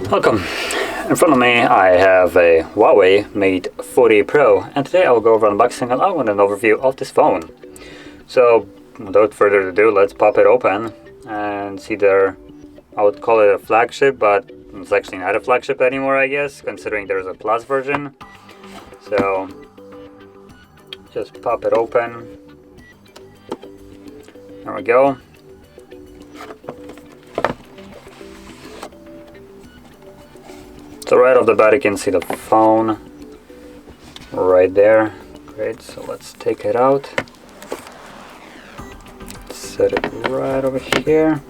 Welcome. In front of me I have a HUAWEI Mate 40 Pro, and today I will go over unboxing along with an overview of this phone. So without further ado, let's pop it open and see their, I would call it a flagship, but it's actually not a flagship anymore, I guess, considering there's a Plus version. So just pop it open. There we go. So right off the bat you can see the phone right there. Great, so let's take it out. Set it right over here.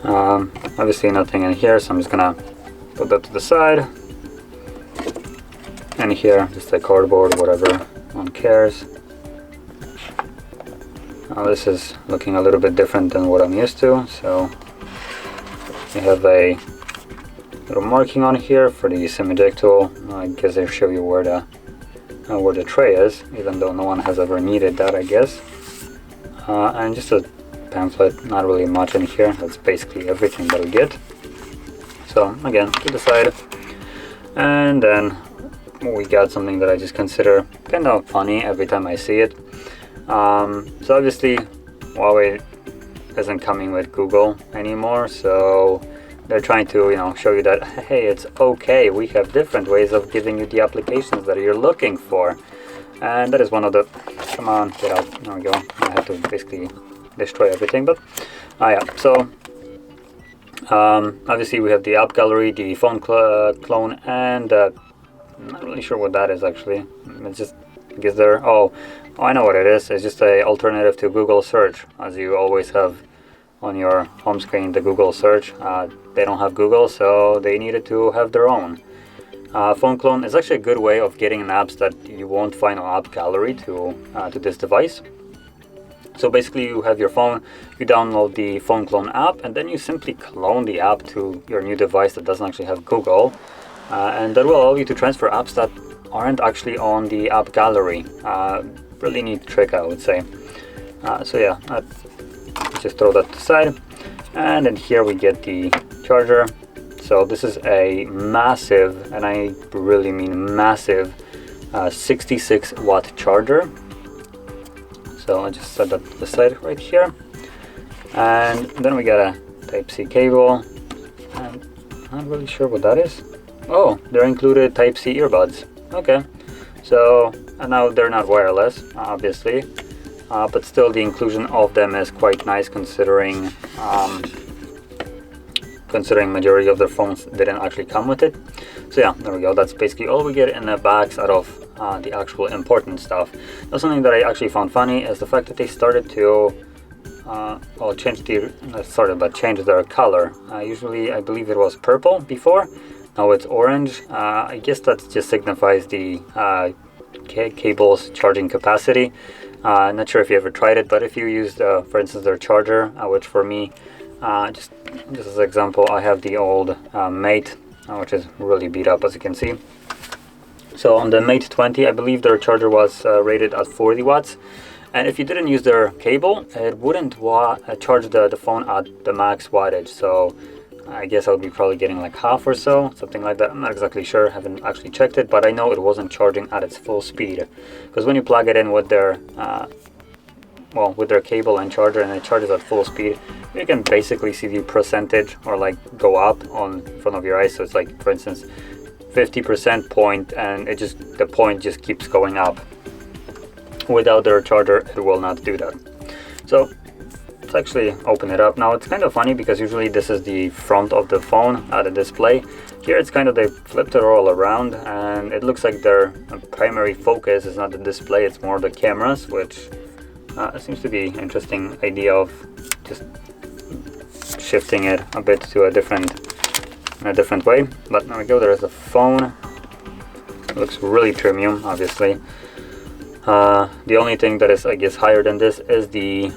Obviously nothing in here, so I'm just gonna put that to the side. And here, just a cardboard, whatever, no one cares. This is looking a little bit different than what I'm used to, so we have a little marking on here for the SIM eject tool. I guess they show you where the tray is, even though no one has ever needed that, I guess. And just a pamphlet, not really much in here. That's basically everything that we get. So again, to the side. And then we got something that I just consider kind of funny every time I see it. So obviously HUAWEI isn't coming with Google anymore, so they're trying to, show you that, hey, it's okay, we have different ways of giving you the applications that you're looking for. And that is one of the, come on, get out, there we go. I have to basically destroy everything, but yeah, so obviously we have the app gallery, the phone clone, and I'm not really sure what that is actually. It's just, I guess oh, I know what it is. It's just an alternative to Google search, as you always have on your home screen, the Google search. They don't have Google, so they needed to have their own. Phone clone is actually a good way of getting apps that you won't find on app gallery to this device. So basically you have your phone, you download the phone clone app, and then you simply clone the app to your new device that doesn't actually have Google, and that will allow you to transfer apps that aren't actually on the app gallery. Really neat trick, I would say. So yeah, just throw that aside. And then here we get the charger. So this is a massive, and I really mean massive, 66 watt charger. So I'll just set that to the side right here. And then we got a Type-C cable. And I'm not really sure what that is. Oh, they're included Type-C earbuds. Okay. So, and now they're not wireless, obviously. But still the inclusion of them is quite nice, considering majority of their phones didn't actually come with it. So yeah, there we go. That's basically all we get in the box out of the actual important stuff. Now, something that I actually found funny is the fact that they started to change their color. Usually I believe it was purple before. Now it's orange. I guess that just signifies the cable's charging capacity. Not sure if you ever tried it, but if you used, for instance, their charger, which for me, just as an example, I have the old Mate, which is really beat up, as you can see. So on the Mate 20, I believe their charger was rated at 40 watts. And if you didn't use their cable, it wouldn't charge the phone at the max wattage. So I guess I would be probably getting like half or so, something like that. I'm not exactly sure, haven't actually checked it, but I know it wasn't charging at its full speed. Because when you plug it in with their with their cable and charger, and it charges at full speed, you can basically see the percentage or like go up on front of your eyes. So it's like, for instance, 50% point, and the point just keeps going up. Without their charger, it will not do that. So let's actually open it up. Now it's kind of funny because usually this is the front of the phone, the display. Here it's kind of, they flipped it all around, and it looks like their primary focus is not the display, it's more the cameras, which seems to be an interesting idea of just shifting it a bit to a different way. But there we go, there's the phone. It looks really premium, obviously. The only thing that is, I guess, higher than this is the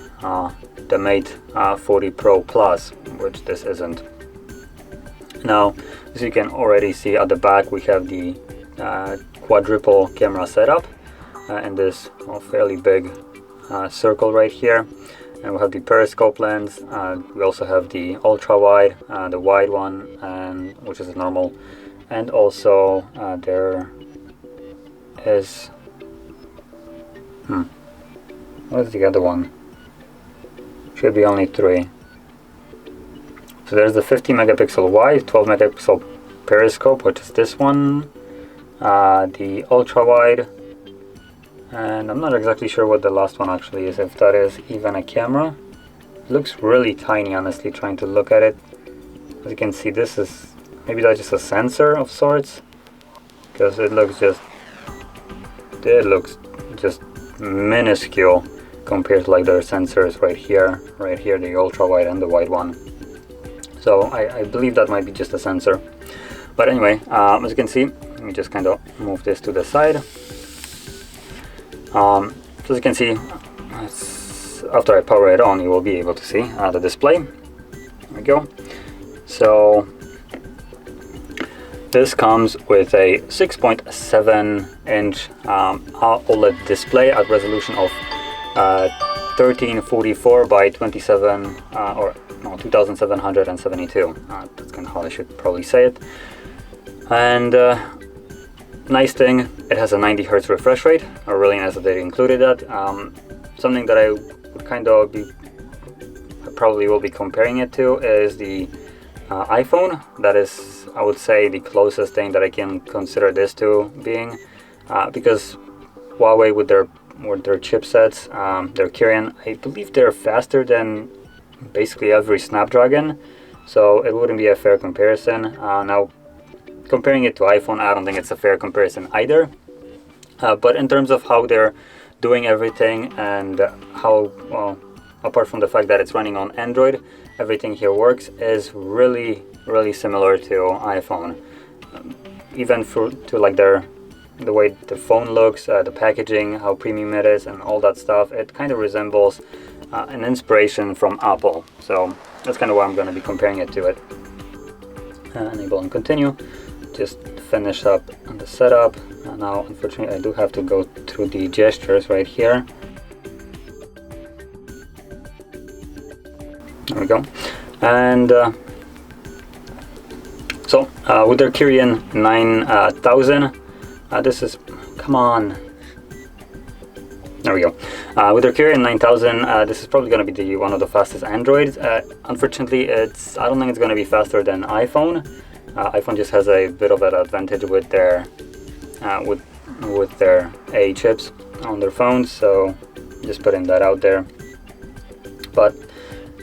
Mate 40 Pro Plus, which this isn't. Now, as you can already see at the back, we have the quadruple camera setup in this fairly big circle right here, and we have the periscope lens. We also have the ultra wide, the wide one, and which is normal, and also there is what is the other one? Should be only 3. So there's the 50 megapixel wide, 12 megapixel periscope, which is this one, the ultra wide, and I'm not exactly sure what the last one actually is, if that is even a camera. It looks really tiny, honestly, trying to look at it. As you can see, this is, maybe that's just a sensor of sorts, because it looks just minuscule compared to like their sensors right here, the ultra wide and the wide one. So I believe that might be just a sensor. But anyway, as you can see, let me just kind of move this to the side. So as you can see, after I power it on, you will be able to see the display. There we go. So this comes with a 6.7-inch OLED display at resolution of 1344 by 2772. That's kind of how I should probably say it. And nice thing, it has a 90 Hz refresh rate. Really nice that they included that. Something that I would probably will be comparing it to is the iPhone. That is, I would say, the closest thing that I can consider this to being, because Huawei with their chipsets, their Kirin, I believe they're faster than basically every Snapdragon, so it wouldn't be a fair comparison. Now, comparing it to iPhone, I don't think it's a fair comparison either. But in terms of how they're doing everything and how, well, apart from the fact that it's running on Android, everything here works, is really similar to iPhone. Even to like the way the phone looks, the packaging, how premium it is, and all that stuff, it kind of resembles an inspiration from Apple. So that's kind of why I'm going to be comparing it to it. Enable and continue. Just finish up the setup. Now, unfortunately, I do have to go through the gestures right here. There we go. And so with their Kirin 9000, this is, come on. There we go. With their Kirin 9000, this is probably going to be one of the fastest Androids. Unfortunately, I don't think it's going to be faster than iPhone. iPhone just has a bit of an advantage with their with their A chips on their phones, so just putting that out there. But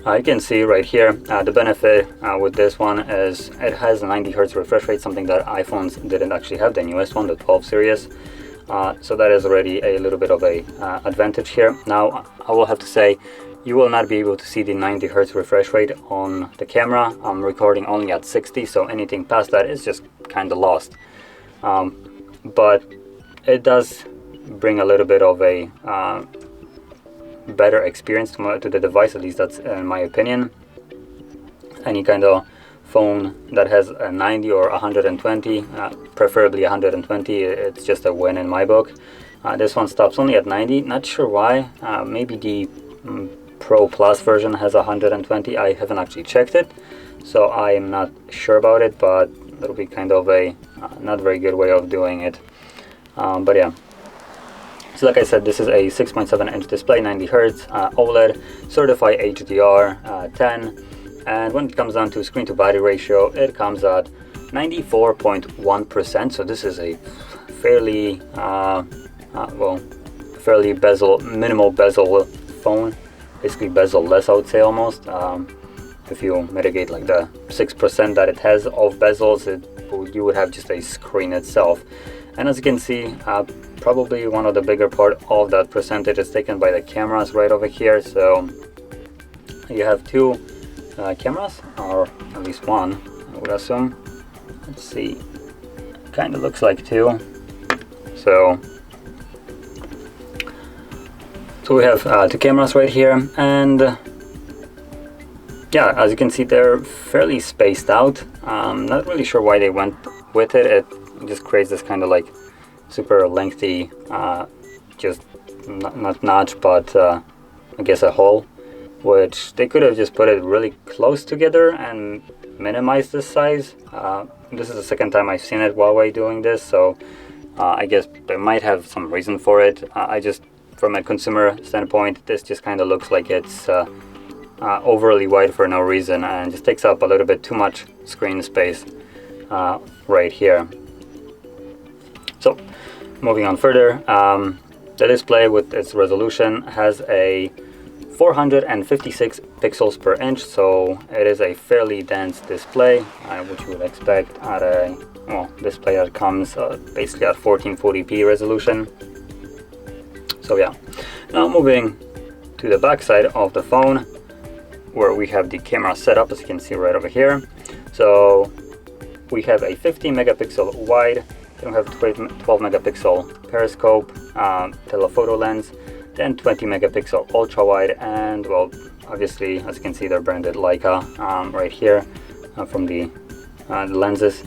you can see right here, the benefit with this one is it has a 90 Hz refresh rate, something that iPhones didn't actually have, the newest one, the 12 series. So that is already a little bit of a advantage here. Now, I will have to say, you will not be able to see the 90 Hz refresh rate on the camera. I'm recording only at 60, so anything past that is just kind of lost. But it does bring a little bit of a better experience to the device, at least that's in my opinion. Any kind of phone that has a 90 or 120, preferably 120, it's just a win in my book. This one stops only at 90, not sure why. Maybe the Pro Plus version has 120. I haven't actually checked it, so I am not sure about it, but that'll be kind of a not very good way of doing it. But yeah, so like I said, this is a 6.7-inch display, 90 Hz, OLED, certified HDR 10, and when it comes down to screen to body ratio, it comes at 94.1%. So this is a fairly fairly minimal bezel phone, basically bezel-less, I would say, almost. If you mitigate like the 6% that it has of bezels, you would have just a screen itself. And as you can see, probably one of the bigger part of that percentage is taken by the cameras right over here. So you have two cameras, or at least one, I would assume. Let's see, kind of looks like two. So we have two cameras right here, and yeah, as you can see, they're fairly spaced out. Not really sure why they went with it. It just creates this kind of like super lengthy, just not notch, but I guess a hole, which they could have just put it really close together and minimized the size. This is the second time I've seen it Huawei doing this, so I guess they might have some reason for it. I just, from a consumer standpoint, this just kind of looks like it's overly wide for no reason, and just takes up a little bit too much screen space right here. So moving on further, the display with its resolution has a 456 pixels per inch, so it is a fairly dense display, which you would expect at a display that comes basically at 1440p resolution. So yeah, now moving to the back side of the phone, where we have the camera setup, as you can see right over here. So we have a 15 megapixel wide, then we have 12 megapixel periscope, telephoto lens, then 20 megapixel ultra wide, and well, obviously, as you can see, they're branded Leica right here from the lenses.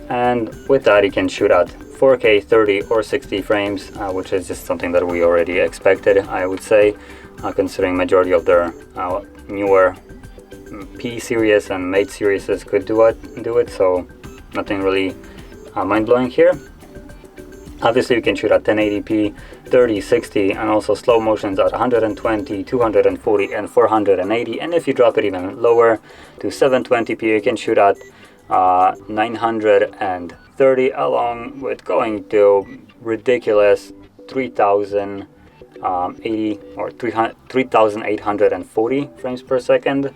And with that, you can shoot at 4K 30 or 60 frames, which is just something that we already expected, I would say, considering majority of their newer P series and Mate series could do it, so nothing really mind-blowing here. Obviously, you can shoot at 1080p, 30, 60, and also slow motions at 120, 240, and 480. And if you drop it even lower to 720p, you can shoot at 930, along with going to ridiculous 3080 or 3840 frames per second.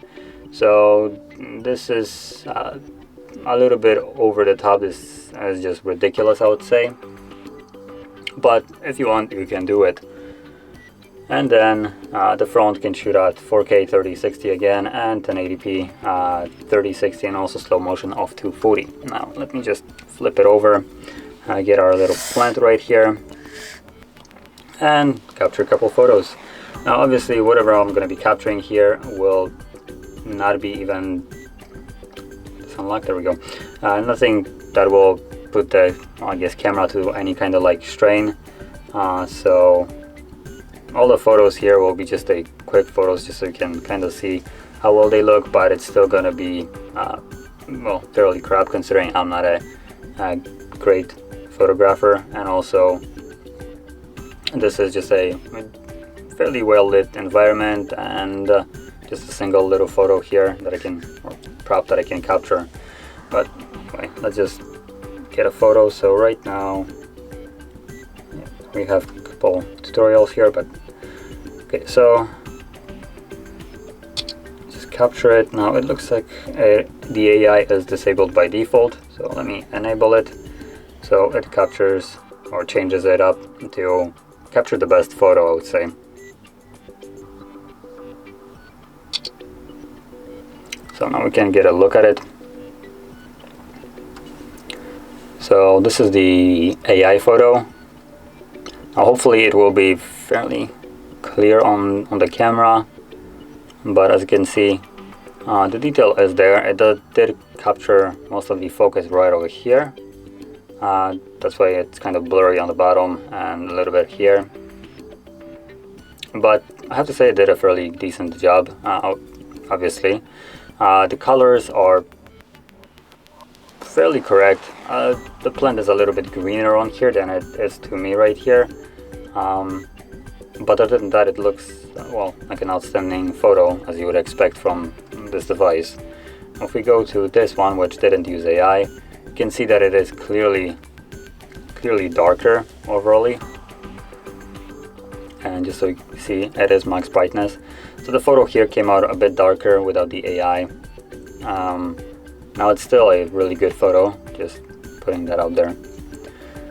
So this is a little bit over the top. This is just ridiculous, I would say. But if you want, you can do it. And then the front can shoot at 4K 3060 again, and 1080p 3060, and also slow motion of 240. Now let me just flip it over, get our little plant right here, and capture a couple photos. Now obviously whatever I'm going to be capturing here will not be even unlocked. There we go. Nothing that will put the camera to any kind of like strain. So all the photos here will be just a quick photos, just so you can kind of see how well they look, but it's still gonna be fairly crap, considering I'm not a great photographer, and also this is just a fairly well lit environment, and just a single little photo here that I can, or prop that I can capture. But anyway, let's just get a photo. So right now we have a couple tutorials here, but okay, so just capture it. Now it looks like the AI is disabled by default, so let me enable it so it captures or changes it up to capture the best photo, I would say. So now we can get a look at it. So this is the AI photo. Now hopefully it will be fairly clear on the camera, but as you can see, the detail is there. It did capture most of the focus right over here. That's why it's kind of blurry on the bottom and a little bit here. But I have to say it did a fairly decent job, obviously. The colors are fairly correct. The plant is a little bit greener on here than it is to me right here. But other than that, it looks, well, like an outstanding photo, as you would expect from this device. If we go to this one, which didn't use AI, you can see that it is clearly darker overall. And just so you see, it is max brightness. So the photo here came out a bit darker without the AI. Now it's still a really good photo, just putting that out there.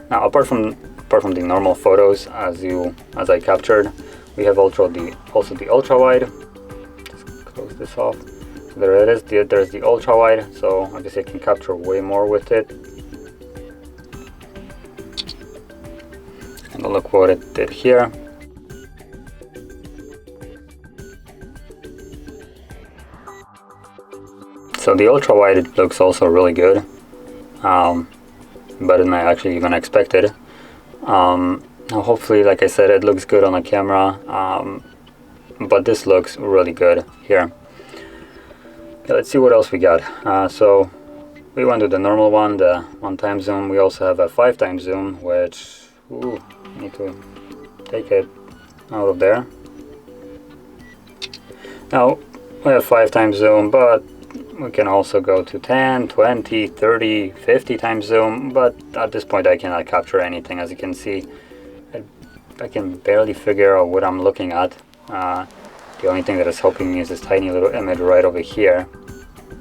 Now apart from the normal photos as I captured, we have also the ultra wide. Just close this off. So there it is. There's the ultra wide. So obviously I can capture way more with it. And look what it did here. So the ultra wide looks also really good, better than I actually even expected. Now Now hopefully, like I said, it looks good on the camera, but this looks really good here. Okay, let's see what else we got. So we went to the normal one, the 1x zoom. We also have a 5x zoom, which, I need to take it out of there. Now we have 5x zoom, but we can also go to 10, 20, 30, 50x zoom, but at this point I cannot capture anything. As you can see, I can barely figure out what I'm looking at. The only thing that is helping me is this tiny little image right over here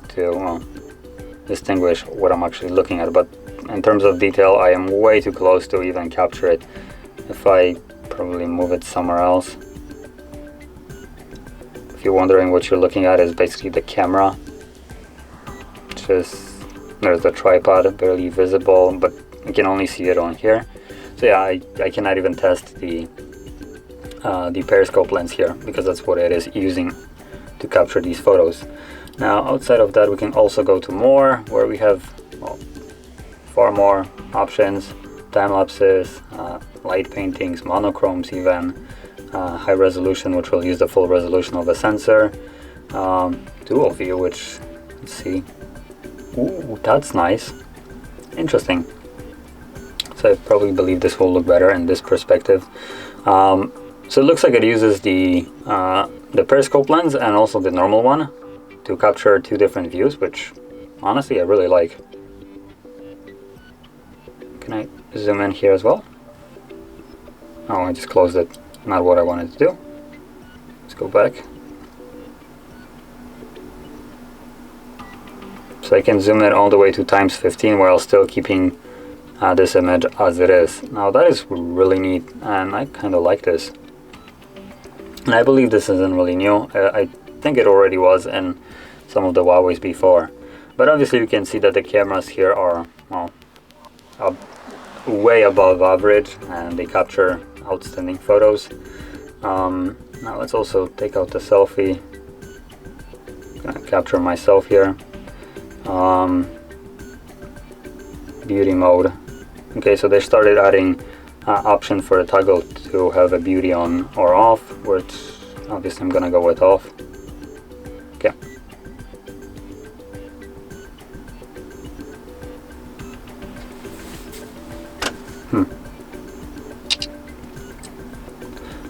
to distinguish what I'm actually looking at, but in terms of detail I am way too close to even capture it. If I probably move it somewhere else. If you're wondering what you're looking at, is basically the camera. There's the tripod, barely visible, but you can only see it on here. So yeah, I cannot even test the periscope lens here, because that's what it is using to capture these photos. Now outside of that, we can also go to more, where we have far more options: time lapses, light paintings, monochromes, even high resolution, which will use the full resolution of a sensor, dual view, which, let's see, ooh, that's nice, interesting. So I probably believe this will look better in this perspective. So it looks like it uses the periscope lens and also the normal one to capture two different views, which honestly I really like. Can I zoom in here as well? Oh, I just closed it. Not what I wanted to do. Let's go back. So I can zoom in all the way to ×15 while still keeping this image as it is. Now that is really neat, and I kind of like this. And I believe this isn't really new. I think it already was in some of the Huawei's before. But obviously you can see that the cameras here are, well, way above average, and they capture outstanding photos. Now let's also take out the selfie. I'm gonna capture myself here. Beauty mode. Okay, so they started adding option for the toggle to have a beauty on or off, which obviously I'm gonna go with off. Okay.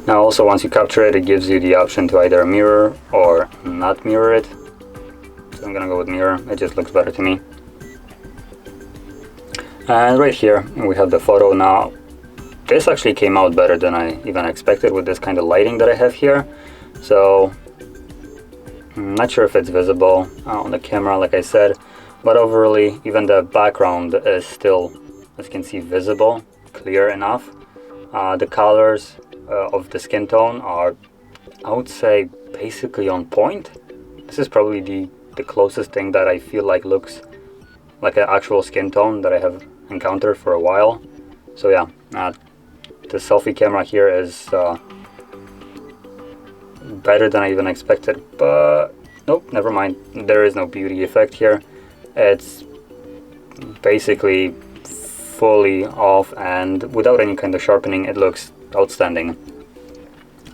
Now also, once you capture it, it gives you the option to either mirror or not mirror it. So I'm gonna go with mirror, it just looks better to me. And right here we have the photo. Now this actually came out better than I even expected with this kind of lighting that I have here. So I'm not sure if it's visible on the camera, like I said, but overall even the background is still, as you can see, visible, clear enough. The colors of the skin tone are, I would say, basically on point. This is probably the closest thing that I feel like looks like an actual skin tone that I have encountered for a while. So yeah, the selfie camera here is better than I even expected, but nope, never mind, there is no beauty effect here. It's basically fully off, and without any kind of sharpening, it looks outstanding.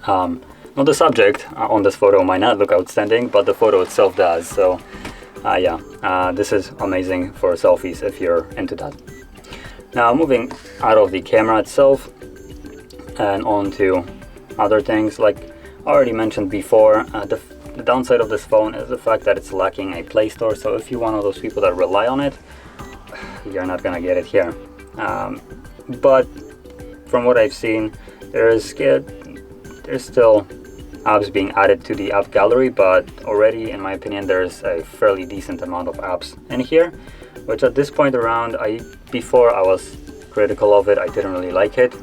Now the subject on this photo might not look outstanding, but the photo itself does. So yeah, this is amazing for selfies if you're into that. Now moving out of the camera itself and on to other things, like I already mentioned before, the downside of this phone is the fact that it's lacking a Play Store. So if you're one of those people that rely on it, you're not gonna get it here. But from what I've seen, there's still apps being added to the app gallery, but already, in my opinion, there's a fairly decent amount of apps in here, which at this point around, before I was critical of it, I didn't really like it,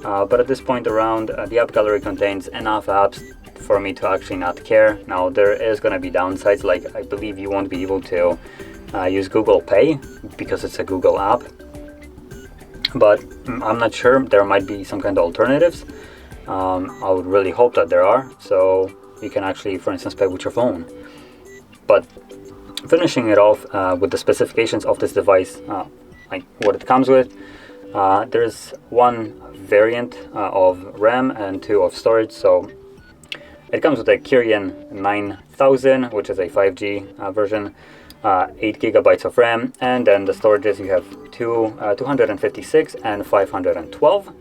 but at this point around, the app gallery contains enough apps for me to actually not care. Now there is going to be downsides, like I believe you won't be able to use Google Pay because it's a Google app, but I'm not sure. There might be some kind of alternatives. I would really hope that there are, so you can actually, for instance, pay with your phone. But finishing it off with the specifications of this device, like what it comes with, There's one variant of RAM and two of storage, so it comes with a Kirin 9000, which is a 5G version, 8 gigabytes of RAM, and then the storages you have 256 and 512.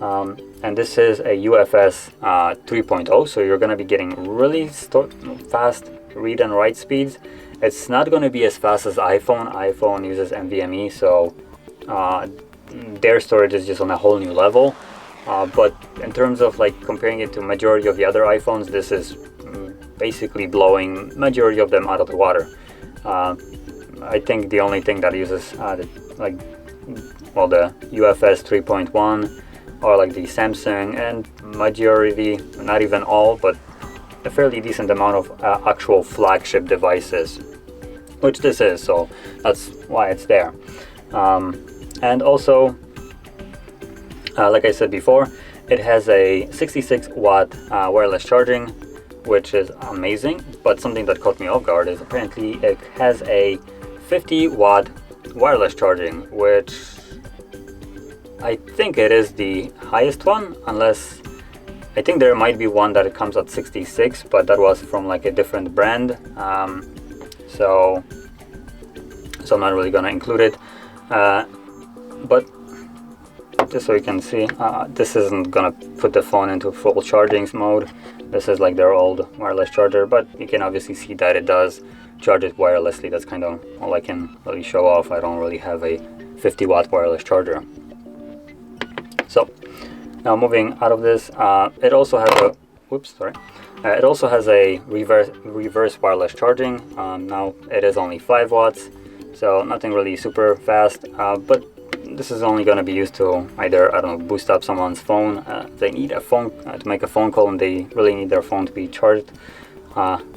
And this is a UFS 3.0, so you're going to be getting really fast read and write speeds. It's not going to be as fast as iPhone. iPhone uses NVMe, so their storage is just on a whole new level. But in terms of like comparing it to majority of the other iPhones, this is basically blowing majority of them out of the water. I think the only thing that uses the UFS 3.1 or like the Samsung and majority, not even all, but a fairly decent amount of actual flagship devices, which this is, so that's why it's there. And also, like I said before, it has a 66 watt wireless charging, which is amazing, but something that caught me off guard is apparently it has a 50 watt wireless charging, which I think it is the highest one, unless I think there might be one that it comes at 66, but that was from like a different brand. So I'm not really gonna include it. But just so you can see, this isn't gonna put the phone into full charging mode. This is like their old wireless charger, but you can obviously see that it does charge it wirelessly. That's kind of all I can really show off. I don't really have a 50 watt wireless charger. So now moving out of this, it also has a it also has a reverse wireless charging. Now it is only 5 watts, so nothing really super fast, but this is only going to be used to either, I don't know, boost up someone's phone. They need a phone to make a phone call and they really need their phone to be charged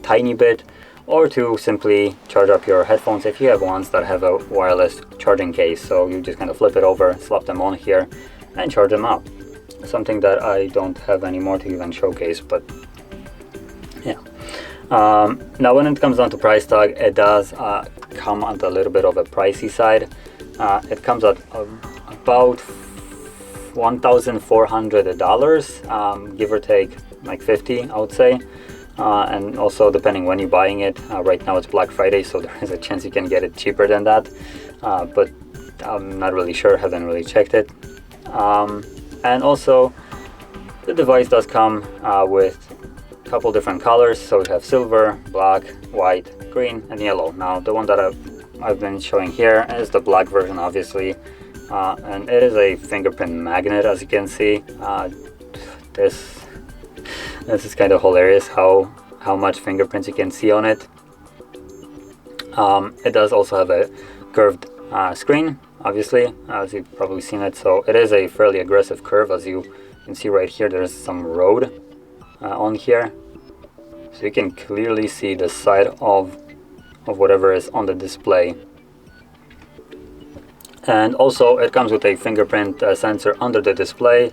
tiny bit, or to simply charge up your headphones if you have ones that have a wireless charging case. So you just kind of flip it over, slap them on here and charge them up. Something that I don't have anymore to even showcase, but yeah. Now when it comes down to price tag, it does come at a little bit of a pricey side. It comes at about $1,400, give or take like 50, I would say. And also depending when you're buying it, right now it's Black Friday, so there is a chance you can get it cheaper than that, but I'm not really sure, haven't really checked it. And also the device does come with a couple different colors, so we have silver, black, white, green and yellow. Now the one that I've been showing here is the black version, obviously, and it is a fingerprint magnet, as you can see. This is kind of hilarious how much fingerprints you can see on it. It does also have a curved screen, obviously, as you've probably seen it. So it is a fairly aggressive curve, as you can see right here. There's some road on here, so you can clearly see the side of whatever is on the display. And also it comes with a fingerprint sensor under the display,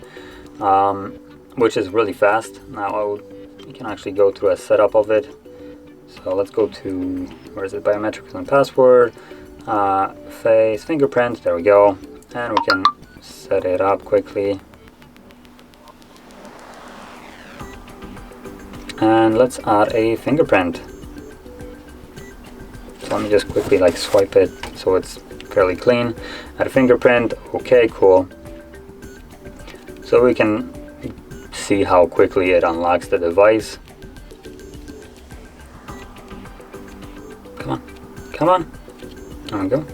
which is really fast. Now you can actually go through a setup of it. So let's go to, where is it, biometrics and password, face, fingerprint, there we go, and we can set it up quickly. And let's add a fingerprint. So let me just quickly like swipe it so it's fairly clean. Add a fingerprint, okay, cool. So we can see how quickly it unlocks the device. Come on, there we go.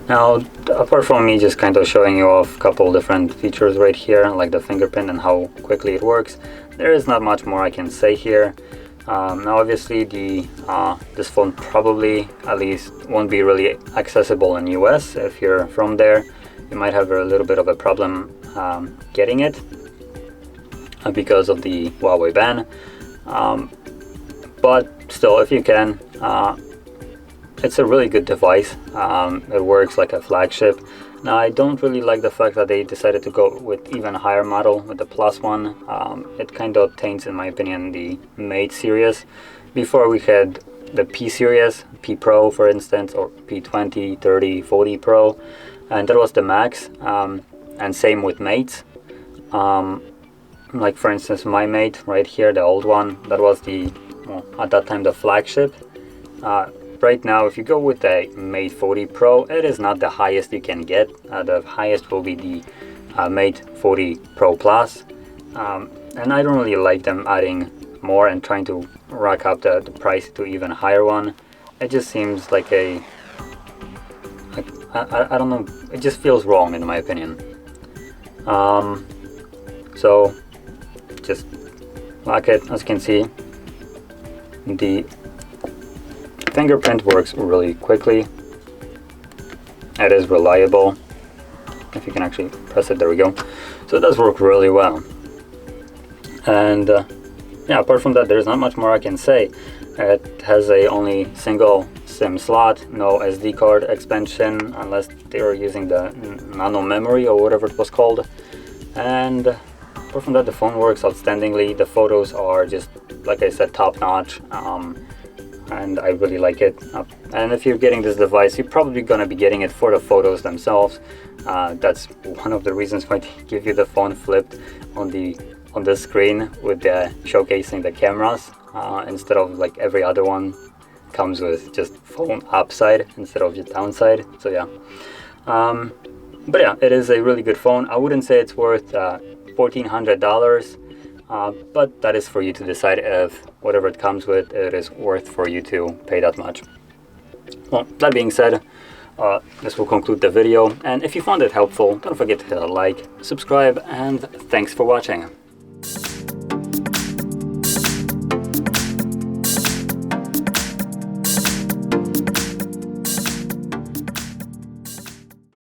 Now, apart from me just kind of showing you off a couple different features right here, like the fingerprint and how quickly it works, there is not much more I can say here. Now obviously this phone probably at least won't be really accessible in US. If you're from there, you might have a little bit of a problem getting it because of the Huawei ban. But still, if you can, it's a really good device. It works like a flagship. Now I don't really like the fact that they decided to go with even higher model with the Plus one. It kind of taints, in my opinion, the Mate series. Before we had the P series, P Pro for instance, or P20, 30, 40 Pro, and that was the max. And same with mates. Like for instance my Mate right here, the old one, that was the, well, at that time the flagship. Right now if you go with the Mate 40 Pro, it is not the highest you can get. The highest will be the Mate 40 Pro Plus, and I don't really like them adding more and trying to rack up the price to even higher one. It just seems like I don't know, it just feels wrong in my opinion. So just lock it. As you can see, the fingerprint works really quickly. It is reliable. If you can actually press it, there we go. So it does work really well. And yeah, apart from that, there's not much more I can say. It has a only single SIM slot, no SD card expansion, unless they were using the nano memory or whatever it was called. And apart from that, the phone works outstandingly. The photos are just, like I said, top notch, and I really like it. And if you're getting this device, you're probably gonna be getting it for the photos themselves. That's one of the reasons why they give you the phone flipped on the screen with the showcasing the cameras, instead of like every other one comes with just phone upside instead of just downside. So yeah, but yeah, it is a really good phone. I wouldn't say it's worth $1,400, but that is for you to decide if whatever it comes with, it is worth for you to pay that much. Well, that being said, this will conclude the video, and if you found it helpful, don't forget to hit a like, subscribe, and thanks for watching.